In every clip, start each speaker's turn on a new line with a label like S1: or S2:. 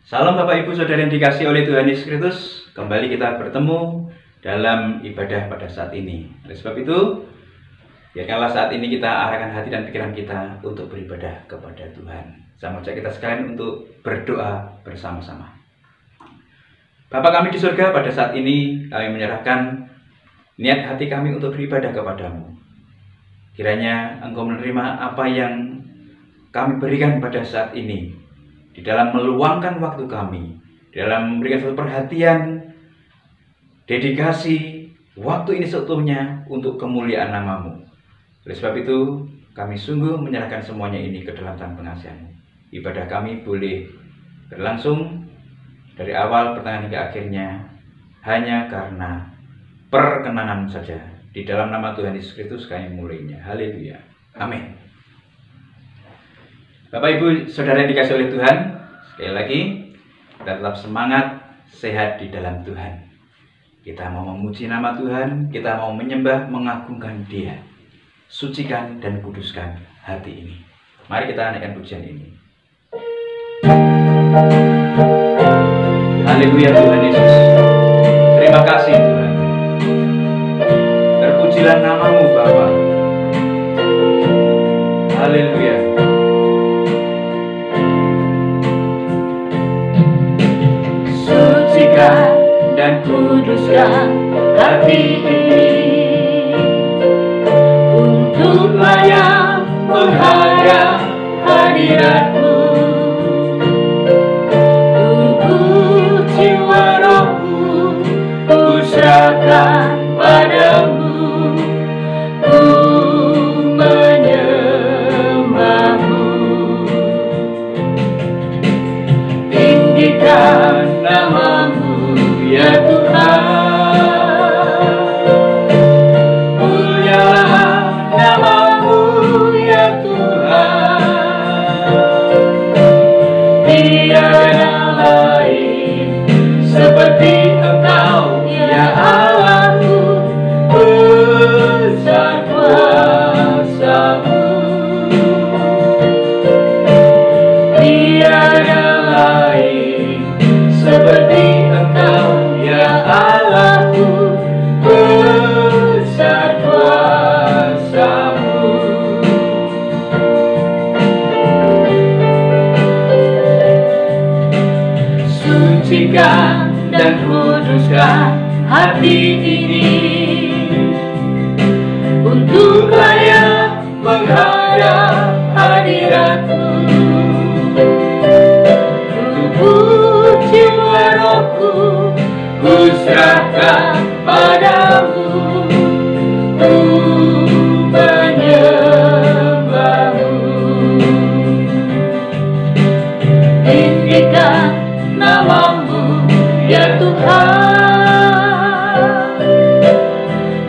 S1: Salam Bapak Ibu Saudara yang dikasihi oleh Tuhan Yesus Kristus. Kembali kita bertemu dalam ibadah pada saat ini. Oleh sebab itu, biarkanlah saat ini kita arahkan hati dan pikiran kita untuk beribadah kepada Tuhan. Saya mengajak kita sekalian untuk berdoa bersama-sama. Bapa kami di surga, pada saat ini kami menyerahkan niat hati kami untuk beribadah kepadamu. Kiranya Engkau menerima apa yang kami berikan pada saat ini, di dalam meluangkan waktu kami, di dalam memberikan suatu perhatian, dedikasi, waktu ini seutuhnya untuk kemuliaan nama-Mu. Oleh sebab itu, kami sungguh menyerahkan semuanya ini ke dalam tangan pengasihan-Mu. Ibadah kami boleh berlangsung dari awal pertengahan hingga akhirnya hanya karena perkenanan saja. Di dalam nama Tuhan Yesus Kristus kami mulainya. Haleluya. Amin. Bapak Ibu Saudara yang dikasihi oleh Tuhan, sekali lagi kita tetap semangat, sehat di dalam Tuhan. Kita mau memuji nama Tuhan, kita mau menyembah, mengagungkan Dia. Sucikan dan kuduskan hati ini. Mari kita naikkan pujian ini. Haleluya Tuhan Yesus. Terima kasih Tuhan. Terpujilah nama-Mu Bapa. Haleluya. Sucikan dan kuduskan hati ini untuk layak menghadap hadirat-Mu. Untuk jiwa rohku ku serahkan padamu, ku menyembah-Mu. Tinggikan nama-Mu ya Tuhan, mulialah nama-Mu ya Tuhan. Tiada lain seperti Engkau ya Allahku, besar kuasa-Mu. Tiada lain seperti Engkau ya Allahku, besar kuasa-Mu. Sucikan dan kuduskan hati ini untuk layak menghadap hadirat-Mu. Untuk jiwa rohku ku serahkan padamu, ku menyembah-Mu. Tinggikan nama-Mu ya Tuhan,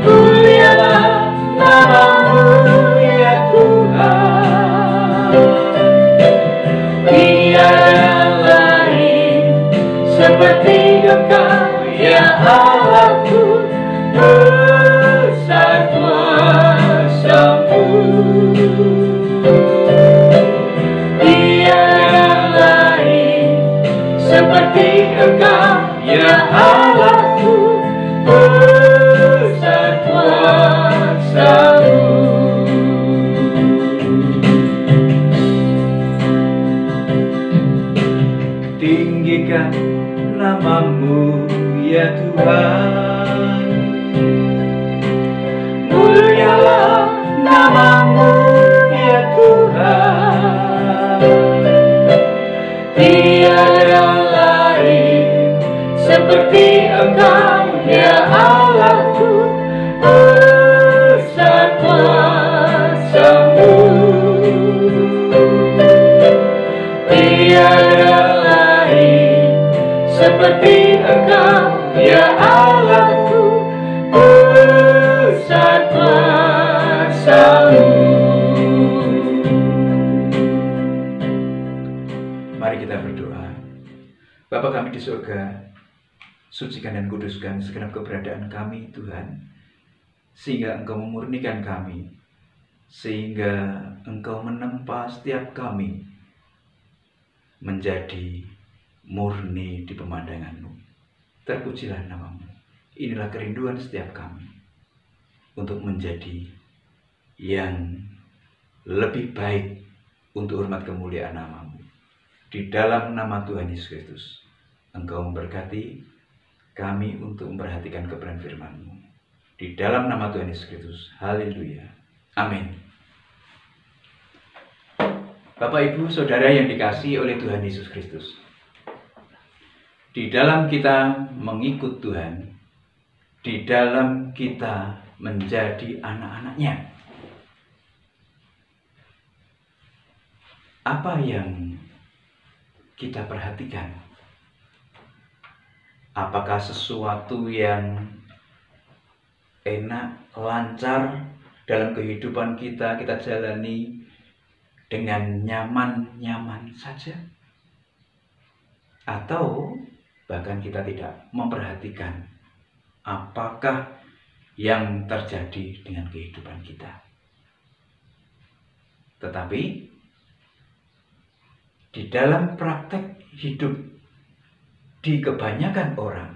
S1: mulialah nama-Mu ya Tuhan. Tiada lain seperti Engkau ya Allahku, besar kuasa-Mu. Tiada lain seperti Engkau ya Allahku, besar kuasa-Mu. Tinggikan nama-Mu ya Tuhan, mulialah nama-Mu ya Tuhan. Tiada lain seperti Engkau ya Allahku, besar kuasa-Mu. Tiada lain seperti Engkau ya Allahku, besar kuasa-Mu. Mari kita berdoa. Bapa kami di surga, sucikan dan kuduskan segenap keberadaan kami Tuhan, sehingga Engkau memurnikan kami, sehingga Engkau menempa setiap kami menjadi murni di pemandangan-Mu. Terpujilah nama-Mu. Inilah kerinduan setiap kami untuk menjadi yang lebih baik untuk hormat kemuliaan nama-Mu. Di dalam nama Tuhan Yesus Kristus, Engkau memberkati kami untuk memperhatikan kebenaran firman-Mu. Di dalam nama Tuhan Yesus Kristus, haleluya, amin. Bapak, Ibu, Saudara yang dikasihi oleh Tuhan Yesus Kristus, di dalam kita mengikut Tuhan, di dalam kita menjadi anak-anak-Nya, apa yang kita perhatikan? Apakah sesuatu yang enak, lancar dalam kehidupan kita jalani dengan nyaman-nyaman saja? Atau bahkan kita tidak memperhatikan apakah yang terjadi dengan kehidupan kita? Tetapi di dalam praktek hidup di kebanyakan orang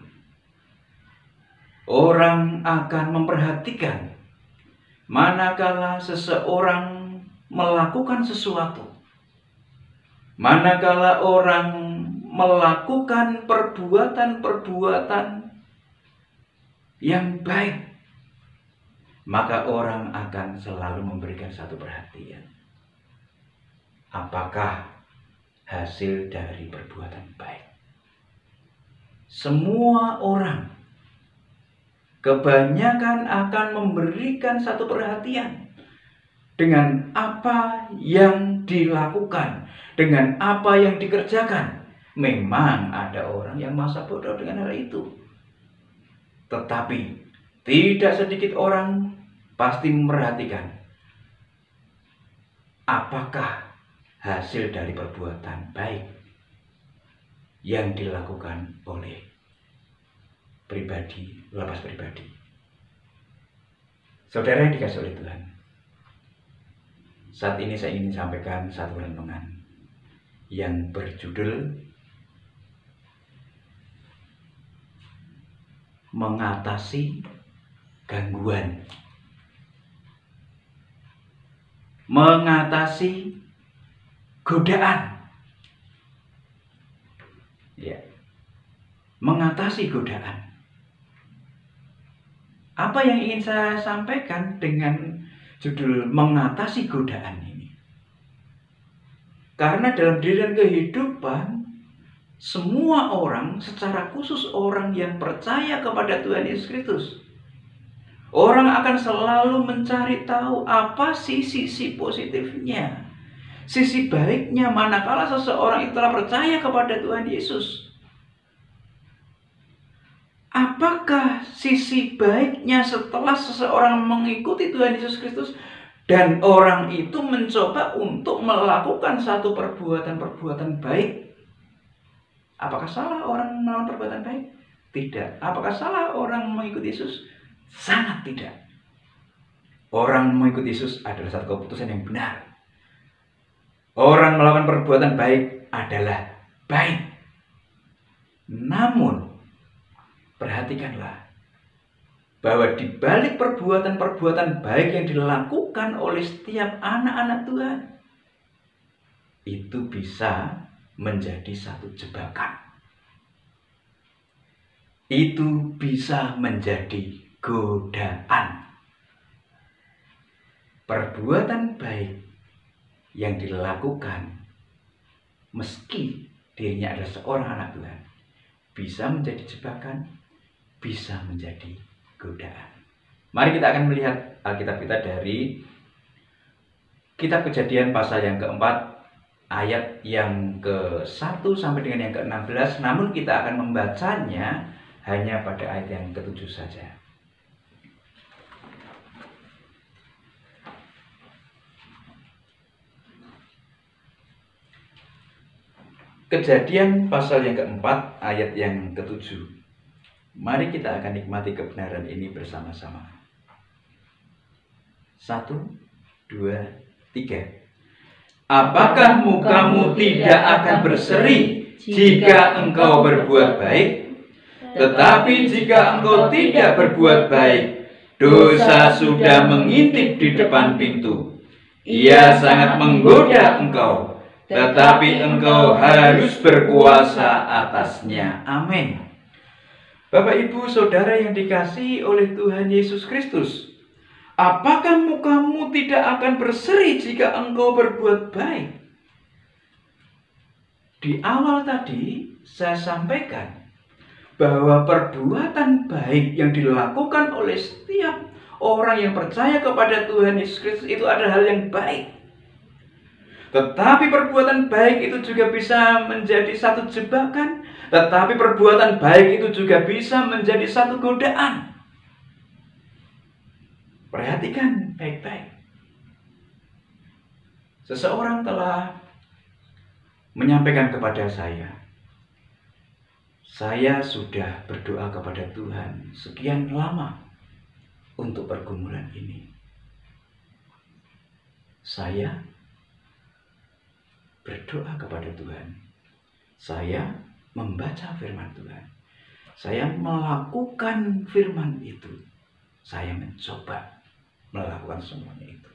S1: akan memperhatikan manakala seseorang melakukan sesuatu, manakala orang melakukan perbuatan-perbuatan yang baik, maka orang akan selalu memberikan satu perhatian. Apakah hasil dari perbuatan baik? Semua orang kebanyakan akan memberikan satu perhatian dengan apa yang dilakukan, dengan apa yang dikerjakan. Memang ada orang yang masa bodoh dengan hal itu, tetapi tidak sedikit orang pasti memperhatikan apakah hasil dari perbuatan baik yang dilakukan oleh pribadi, lepas pribadi. Saudara yang dikasihi oleh Tuhan, saat ini saya ingin sampaikan satu renungan yang berjudul mengatasi gangguan. Mengatasi godaan. Ya. Mengatasi godaan. Apa yang ingin saya sampaikan dengan judul mengatasi godaan ini? Karena dalam diri dan kehidupan semua orang, secara khusus orang yang percaya kepada Tuhan Yesus Kristus, orang akan selalu mencari tahu apa sih sisi positifnya, sisi baiknya manakala seseorang itu telah percaya kepada Tuhan Yesus. Apakah sisi baiknya setelah seseorang mengikuti Tuhan Yesus Kristus dan orang itu mencoba untuk melakukan satu perbuatan-perbuatan baik? Apakah salah orang melakukan perbuatan baik? Tidak. Apakah salah orang mengikuti Yesus? Sangat tidak. Orang mengikuti Yesus adalah satu keputusan yang benar. Orang melakukan perbuatan baik adalah baik. Namun, perhatikanlah bahwa di balik perbuatan-perbuatan baik yang dilakukan oleh setiap anak-anak Tuhan, itu bisa menjadi satu jebakan. Itu bisa menjadi godaan. Perbuatan baik yang dilakukan meski dirinya adalah seorang anak Tuhan bisa menjadi jebakan, bisa menjadi godaan. Mari kita akan melihat Alkitab kita dari Kitab Kejadian pasal yang keempat, ayat yang ke-1 sampai dengan yang ke-16. Namun kita akan membacanya hanya pada ayat yang ke-7 saja. Kejadian pasal yang keempat, ayat yang ke-7. Mari kita akan nikmati kebenaran ini bersama-sama. 1, 2, 3. Apakah mukamu tidak akan berseri jika engkau berbuat baik. Tetapi jika engkau tidak berbuat baik, dosa sudah mengintip di depan pintu. Ia sangat menggoda engkau, tetapi engkau harus berkuasa atasnya. Amin. Bapak, Ibu, Saudara yang dikasihi oleh Tuhan Yesus Kristus, apakah mukamu tidak akan berseri jika engkau berbuat baik? Di awal tadi saya sampaikan bahwa perbuatan baik yang dilakukan oleh setiap orang yang percaya kepada Tuhan Yesus Kristus itu adalah hal yang baik. Tetapi perbuatan baik itu juga bisa menjadi satu jebakan. Tetapi perbuatan baik itu juga bisa menjadi satu godaan. Perhatikan baik-baik. Seseorang telah menyampaikan kepada saya sudah berdoa kepada Tuhan sekian lama untuk pergumulan ini. Saya berdoa kepada Tuhan. Saya membaca firman Tuhan. Saya melakukan firman itu. Saya mencoba melakukan semuanya itu.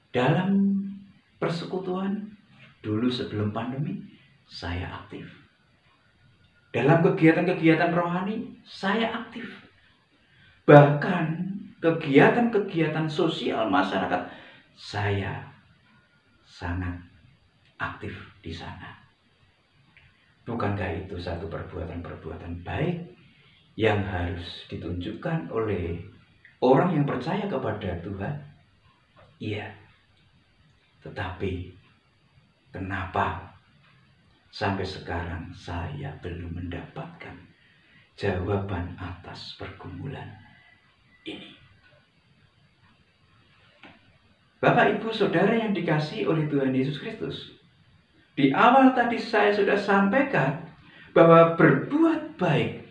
S1: Dalam persekutuan, dulu sebelum pandemi, saya aktif. Dalam kegiatan-kegiatan rohani, saya aktif. Bahkan kegiatan-kegiatan sosial masyarakat, saya sangat aktif di sana. Bukankah itu satu perbuatan-perbuatan baik yang harus ditunjukkan oleh orang yang percaya kepada Tuhan? Iya. Tetapi kenapa sampai sekarang saya belum mendapatkan jawaban atas pergumulan ini? Bapak, Ibu, Saudara yang dikasihi oleh Tuhan Yesus Kristus, di awal tadi saya sudah sampaikan bahwa berbuat baik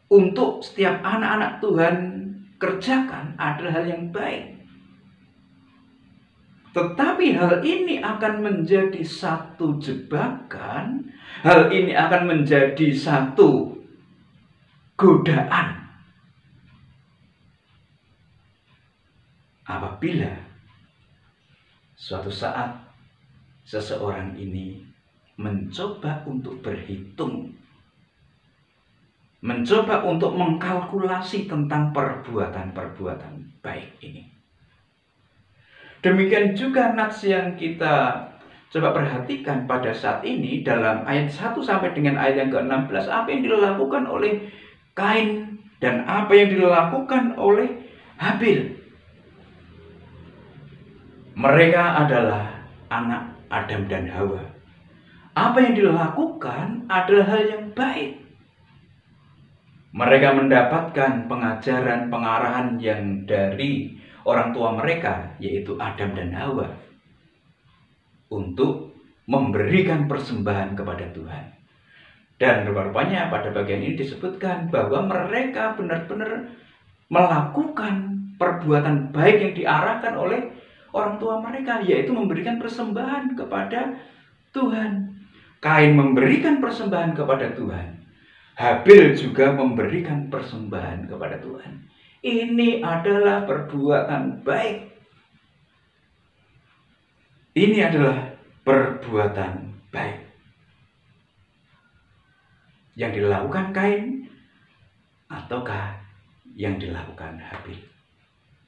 S1: untuk setiap anak-anak Tuhan kerjakan adalah hal yang baik. Tetapi hal ini akan menjadi satu jebakan, hal ini akan menjadi satu godaan apabila suatu saat seseorang ini mencoba untuk berhitung, mencoba untuk mengkalkulasi tentang perbuatan-perbuatan baik ini. Demikian juga nats yang kita coba perhatikan pada saat ini dalam ayat 1 sampai dengan ayat yang ke-16, apa yang dilakukan oleh Kain dan apa yang dilakukan oleh Habil. Mereka adalah anak Adam dan Hawa. Apa yang dilakukan adalah hal yang baik. Mereka mendapatkan pengajaran, pengarahan yang dari orang tua mereka, yaitu Adam dan Hawa, untuk memberikan persembahan kepada Tuhan. Dan rupanya pada bagian ini disebutkan bahwa mereka benar-benar melakukan perbuatan baik yang diarahkan oleh orang tua mereka, yaitu memberikan persembahan kepada Tuhan. Kain memberikan persembahan kepada Tuhan. Habil juga memberikan persembahan kepada Tuhan. Ini adalah perbuatan baik. Ini adalah perbuatan baik yang dilakukan Kain ataukah yang dilakukan Habil,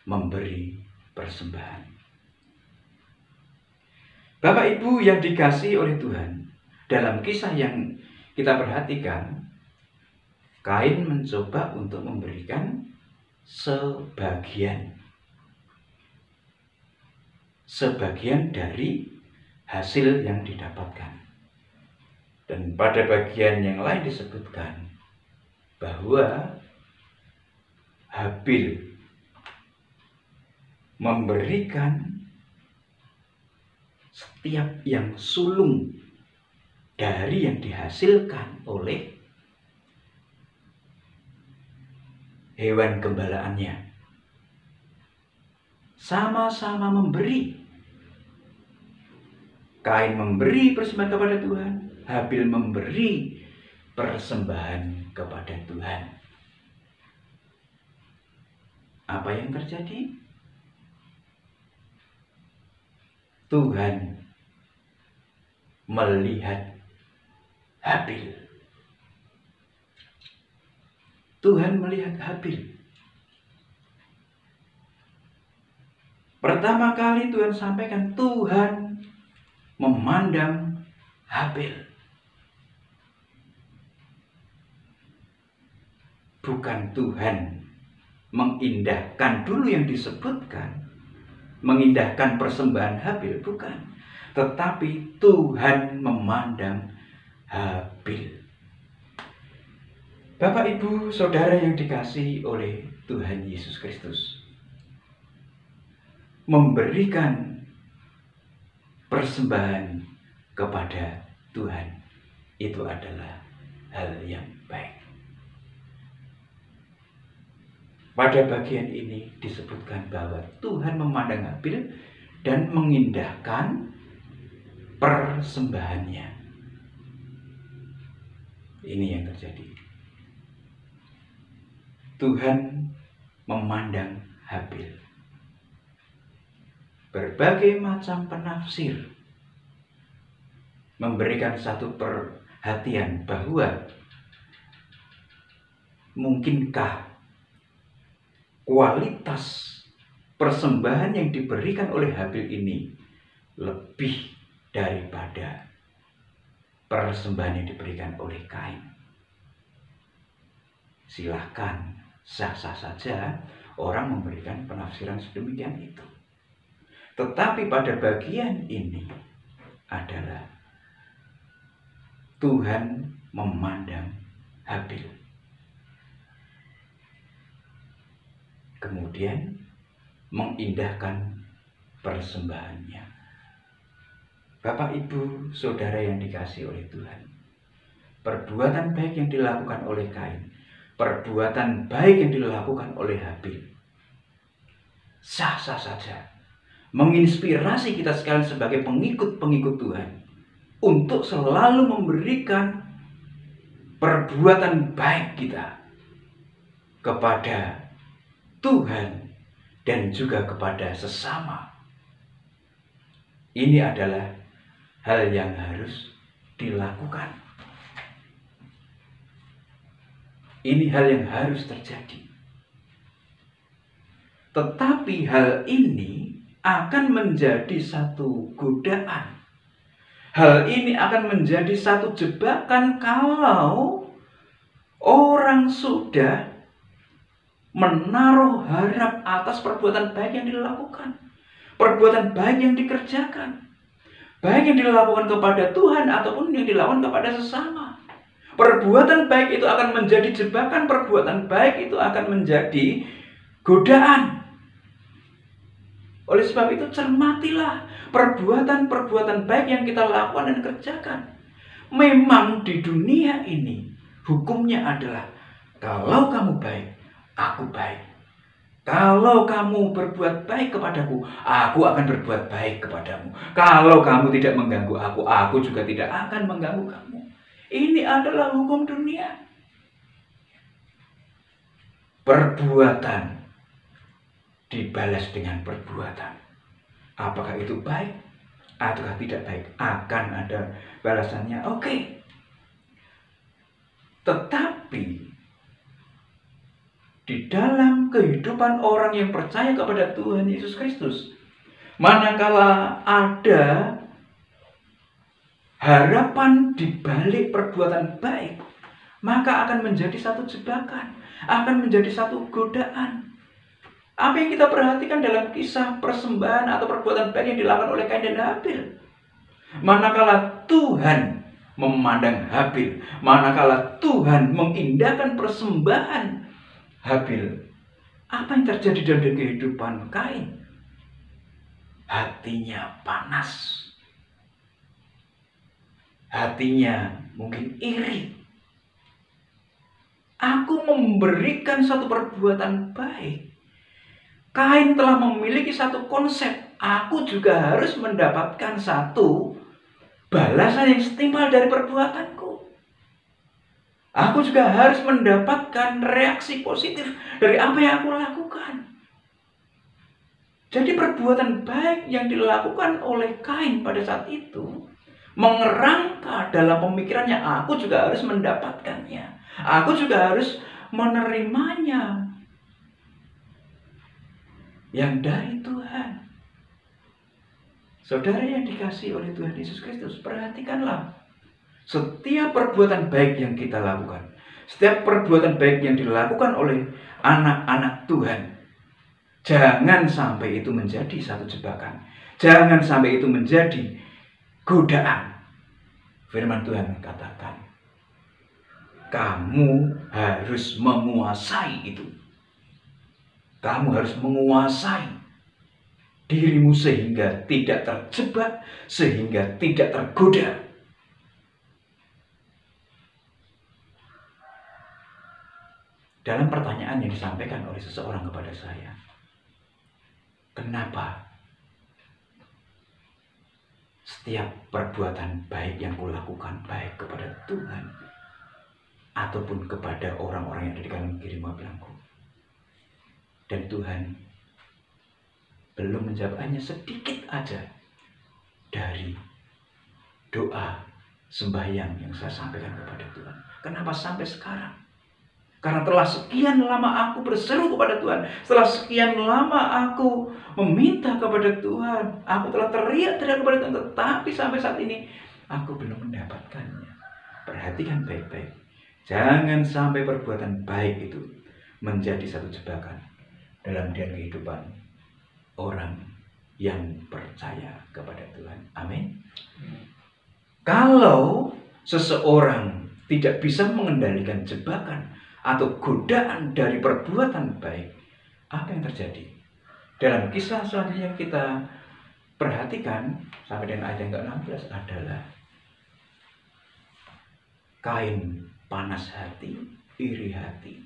S1: memberi persembahan. Bapak, Ibu yang dikasihi oleh Tuhan, dalam kisah yang kita perhatikan, Kain mencoba untuk memberikan sebagian dari hasil yang didapatkan. Dan pada bagian yang lain disebutkan bahwa Habil memberikan setiap yang sulung dari yang dihasilkan oleh hewan gembalaannya. Sama-sama memberi Kain memberi persembahan kepada Tuhan, Habil memberi persembahan kepada Tuhan. Apa yang terjadi? Tuhan melihat Habil. Tuhan melihat Habil. Pertama kali Tuhan sampaikan, Tuhan memandang Habil. Bukan Tuhan mengindahkan dulu yang disebutkan, mengindahkan persembahan Habil, bukan. Tetapi Tuhan memandang Habil. Bapak, Ibu, Saudara yang dikasihi oleh Tuhan Yesus Kristus, memberikan persembahan kepada Tuhan itu adalah hal yang baik. Pada bagian ini disebutkan bahwa Tuhan memandang Habil dan mengindahkan persembahannya. Ini yang terjadi. Tuhan memandang Habil. Berbagai macam penafsir memberikan satu perhatian bahwa mungkinkah kualitas persembahan yang diberikan oleh Habil ini lebih daripada persembahan yang diberikan oleh Kain. Silahkan, sah-sah saja orang memberikan penafsiran sedemikian itu. Tetapi pada bagian ini adalah Tuhan memandang Habil. Kemudian mengindahkan persembahannya. Bapak, Ibu, Saudara yang dikasihi oleh Tuhan, perbuatan baik yang dilakukan oleh Kain, perbuatan baik yang dilakukan oleh Habil, sah-sah saja menginspirasi kita sekalian sebagai pengikut-pengikut Tuhan untuk selalu memberikan perbuatan baik kita kepada Tuhan dan juga kepada sesama. Ini adalah hal yang harus dilakukan. Ini hal yang harus terjadi. Tetapi hal ini akan menjadi satu godaan. Hal ini akan menjadi satu jebakan kalau orang sudah menaruh harap atas perbuatan baik yang dilakukan, perbuatan baik yang dikerjakan, baik yang dilakukan kepada Tuhan ataupun yang dilakukan kepada sesama. Perbuatan baik itu akan menjadi jebakan, perbuatan baik itu akan menjadi godaan. Oleh sebab itu cermatilah perbuatan-perbuatan baik yang kita lakukan dan kerjakan. Memang di dunia ini hukumnya adalah kalau kamu baik, aku baik. Kalau kamu berbuat baik kepadaku, aku akan berbuat baik kepadamu. Kalau kamu tidak mengganggu aku juga tidak akan mengganggu kamu. Ini adalah hukum dunia. Perbuatan dibalas dengan perbuatan. Apakah itu baik ataukah tidak baik, akan ada balasannya. Oke. Tetapi di dalam kehidupan orang yang percaya kepada Tuhan Yesus Kristus, manakala ada harapan di balik perbuatan baik, maka akan menjadi satu jebakan, akan menjadi satu godaan. Apa yang kita perhatikan dalam kisah persembahan atau perbuatan baik yang dilakukan oleh Kain dan Habil? Manakala Tuhan memandang Habil, manakala Tuhan mengindahkan persembahan Habil, apa yang terjadi dalam kehidupan Kain? Hatinya panas. Hatinya mungkin iri. Aku memberikan satu perbuatan baik. Kain telah memiliki satu konsep. Aku juga harus mendapatkan satu balasan yang setimpal dari perbuatanku. Aku juga harus mendapatkan reaksi positif dari apa yang aku lakukan. Jadi perbuatan baik yang dilakukan oleh Kain pada saat itu mengerangka dalam pemikirannya, aku juga harus mendapatkannya. Aku juga harus menerimanya yang dari Tuhan. Saudara yang dikasihi oleh Tuhan Yesus Kristus, perhatikanlah setiap perbuatan baik yang kita lakukan, setiap perbuatan baik yang dilakukan oleh anak-anak Tuhan, jangan sampai itu menjadi satu jebakan. Jangan sampai itu menjadi godaan. Firman Tuhan katakan, kamu harus menguasai itu. Kamu harus menguasai dirimu sehingga tidak terjebak, sehingga tidak tergoda. Dalam pertanyaan yang disampaikan oleh seseorang kepada saya, kenapa setiap perbuatan baik yang kulakukan, baik kepada Tuhan ataupun kepada orang-orang yang ada di kanan kiri belakangku, dan Tuhan belum menjawab hanya sedikit aja dari doa sembahyang yang saya sampaikan kepada Tuhan? Kenapa sampai sekarang? Karena telah sekian lama aku berseru kepada Tuhan, setelah sekian lama aku meminta kepada Tuhan, aku telah teriak-teriak kepada Tuhan, tetapi sampai saat ini aku belum mendapatkannya. Perhatikan baik-baik, jangan sampai perbuatan baik itu menjadi satu jebakan dalam kehidupan orang yang percaya kepada Tuhan. Amin. Kalau seseorang tidak bisa mengendalikan jebakan atau godaan dari perbuatan baik, apa yang terjadi? Dalam kisah selanjutnya yang kita perhatikan sampai dengan ayat yang ke-16 adalah Kain panas hati, iri hati,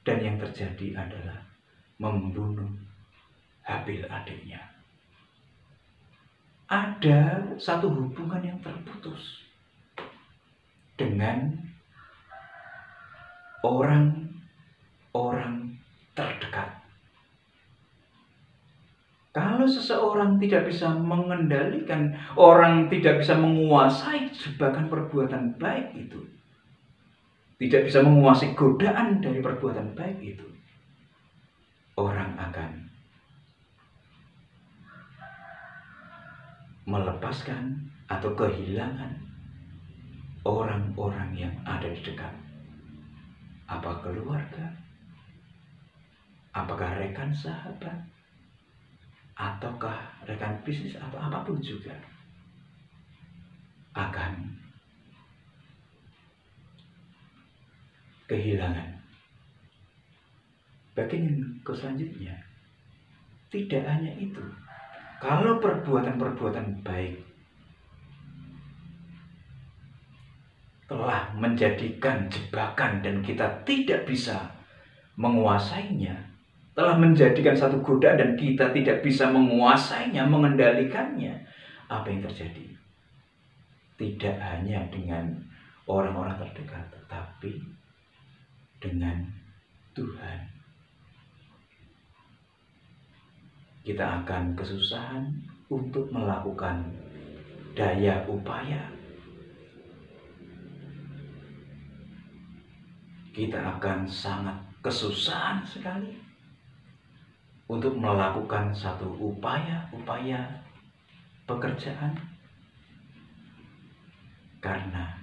S1: dan yang terjadi adalah membunuh Habil adiknya. Ada satu hubungan yang terputus dengan orang-orang terdekat. Kalau seseorang tidak bisa mengendalikan, orang tidak bisa menguasai jebakan perbuatan baik itu, tidak bisa menguasai godaan dari perbuatan baik itu, orang akan melepaskan atau kehilangan orang-orang yang ada di dekat. Apa keluarga, apakah rekan sahabat, ataukah rekan bisnis atau apapun juga, akan kehilangan. Bagian selanjutnya, tidak hanya itu. Kalau perbuatan-perbuatan baik telah menjadikan jebakan dan kita tidak bisa menguasainya, telah menjadikan satu godaan dan kita tidak bisa menguasainya, mengendalikannya, apa yang terjadi? Tidak hanya dengan orang-orang terdekat, tetapi dengan Tuhan. Kita akan kesusahan untuk melakukan daya upaya. Kita akan sangat kesusahan sekali untuk melakukan satu upaya pekerjaan, karena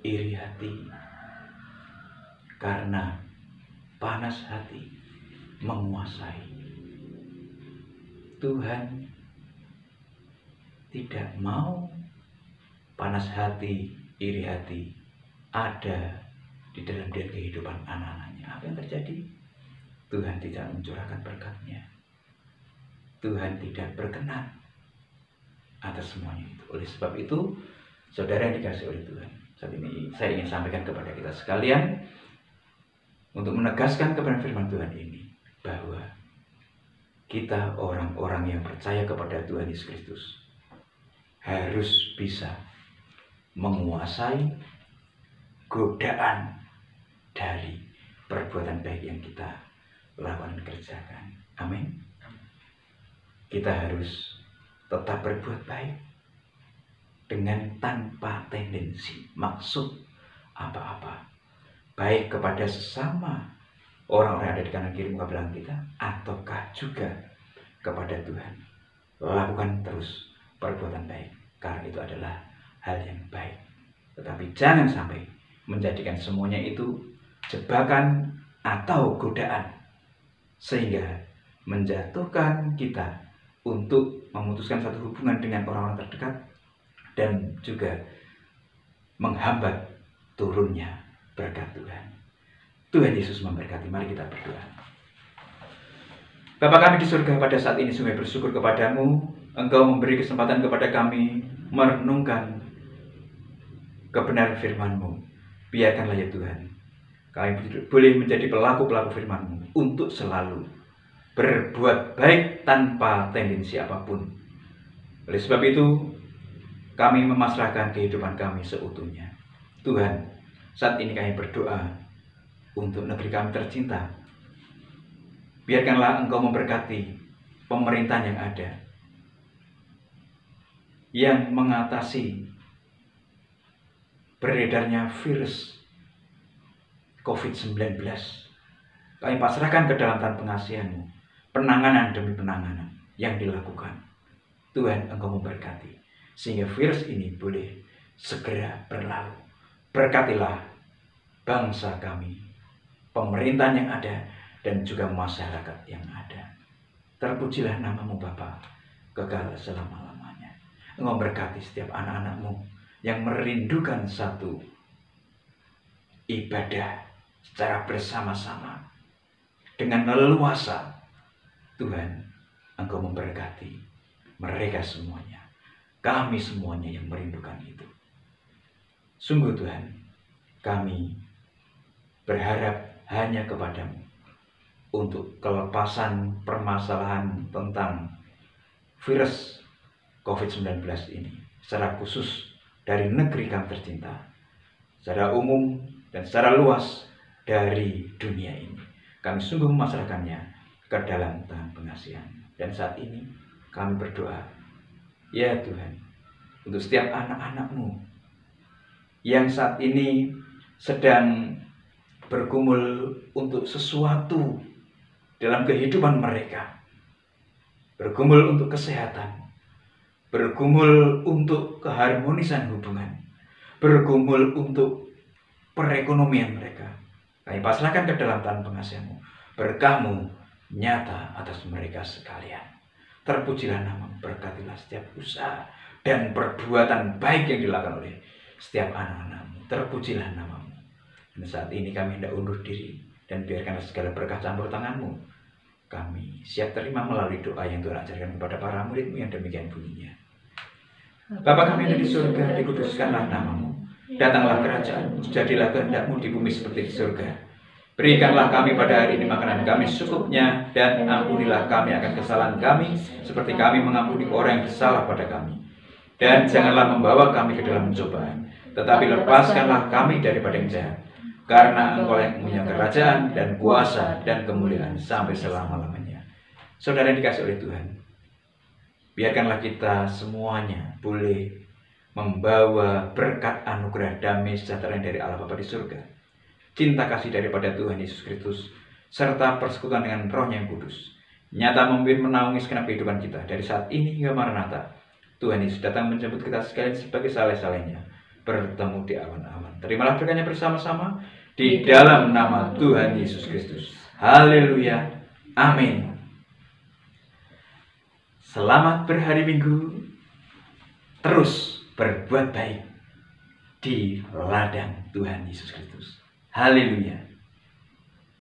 S1: iri hati, karena panas hati menguasai. Tuhan tidak mau panas hati, iri hati ada di dalam kehidupan anak-anaknya. Apa yang terjadi? Tuhan tidak mencurahkan berkat-Nya. Tuhan tidak berkenan atas semuanya itu. Oleh sebab itu, saudara yang dikasihi oleh Tuhan, saat ini saya ingin sampaikan kepada kita sekalian untuk menegaskan kebenaran firman Tuhan ini, bahwa kita orang-orang yang percaya kepada Tuhan Yesus Kristus harus bisa menguasai godaan dari perbuatan baik yang kita lakukan dan kerjakan. Amin. Kita harus tetap berbuat baik dengan tanpa tendensi maksud apa-apa, baik kepada sesama orang-orang yang ada di kanan kiri muka belakang kita, ataukah juga kepada Tuhan. Lakukan terus perbuatan baik, karena itu adalah hal yang baik. Tetapi jangan sampai menjadikan semuanya itu jebakan atau godaan, sehingga menjatuhkan kita untuk memutuskan satu hubungan dengan orang-orang terdekat dan juga menghambat turunnya berkat Tuhan. Tuhan Yesus memberkati. Mari kita berdoa. Bapa kami di surga, pada saat ini sungguh bersyukur kepadamu. Engkau memberi kesempatan kepada kami merenungkan kebenaran firman-Mu. Biarkanlah ya Tuhan, kami boleh menjadi pelaku-pelaku firman-Mu untuk selalu berbuat baik tanpa tendensi apapun. Oleh sebab itu, kami memasrahkan kehidupan kami seutuhnya. Tuhan, saat ini kami berdoa untuk negeri kami tercinta. Biarkanlah Engkau memberkati pemerintahan yang ada, yang mengatasi beredarnya virus COVID-19. Kami pasrahkan ke dalam tangan pengasihan-Mu, penanganan demi penanganan yang dilakukan. Tuhan, Engkau memberkati, sehingga virus ini boleh segera berlalu. Berkatilah bangsa kami, pemerintahan yang ada, dan juga masyarakat yang ada. Terpujilah nama-Mu Bapa, kekal selama-lamanya. Engkau berkati setiap anak-anak-Mu yang merindukan satu ibadah secara bersama-sama dengan leluasa. Tuhan, Engkau memberkati mereka semuanya, kami semuanya yang merindukan itu. Sungguh Tuhan, kami berharap hanya kepadamu untuk kelepasan permasalahan tentang virus COVID-19 ini, secara khusus dari negeri kami tercinta, secara umum dan secara luas dari dunia ini. Kami sungguh memasrahkannya ke dalam tangan pengasihan. Dan saat ini kami berdoa, ya Tuhan, untuk setiap anak-anak-Mu yang saat ini sedang bergumul untuk sesuatu dalam kehidupan mereka, bergumul untuk kesehatan, bergumul untuk keharmonisan hubungan, bergumul untuk perekonomian mereka. Kami pasrahkan ke dalam tangan pengasihan-Mu. Berkah-Mu nyata atas mereka sekalian. Terpujilah nama-Mu, berkatilah setiap usaha dan perbuatan baik yang dilakukan oleh setiap anak-anak-Mu. Terpujilah nama-Mu. Dan saat ini kami hendak undur diri, dan biarkanlah segala berkah campur tangan-Mu kami siap terima melalui doa yang Tuhan ajarkan kepada para murid-Mu yang demikian bunyinya. Bapa kami yang ada di surga, dikuduskanlah nama-Mu. Datanglah kerajaan-Mu, jadilah kehendak-Mu di bumi seperti di surga. Berikanlah kami pada hari ini makanan kami secukupnya, dan ampunilah kami akan kesalahan kami, seperti kami mengampuni orang yang bersalah pada kami. Dan janganlah membawa kami ke dalam pencobaan, tetapi lepaskanlah kami daripada yang jahat. Karena Engkau yang punya kerajaan dan kuasa dan kemuliaan sampai selama-lamanya. Saudara yang dikasihi oleh Tuhan, biarkanlah kita semuanya boleh membawa berkat anugerah damai sejahtera dari Allah Bapa di surga, cinta kasih daripada Tuhan Yesus Kristus, serta persekutuan dengan Roh-Nya yang kudus, nyata memimpin menaungi segenap kehidupan kita dari saat ini hingga Maranatha. Tuhan Yesus datang menjemput kita sekalian sebagai saleh-salehnya, bertemu di awan-awan. Terimalah berkatnya bersama-sama di dalam nama Tuhan Yesus Kristus. Haleluya. Amin. Selamat berhari Minggu. Terus berbuat baik di ladang Tuhan Yesus Kristus. Haleluya.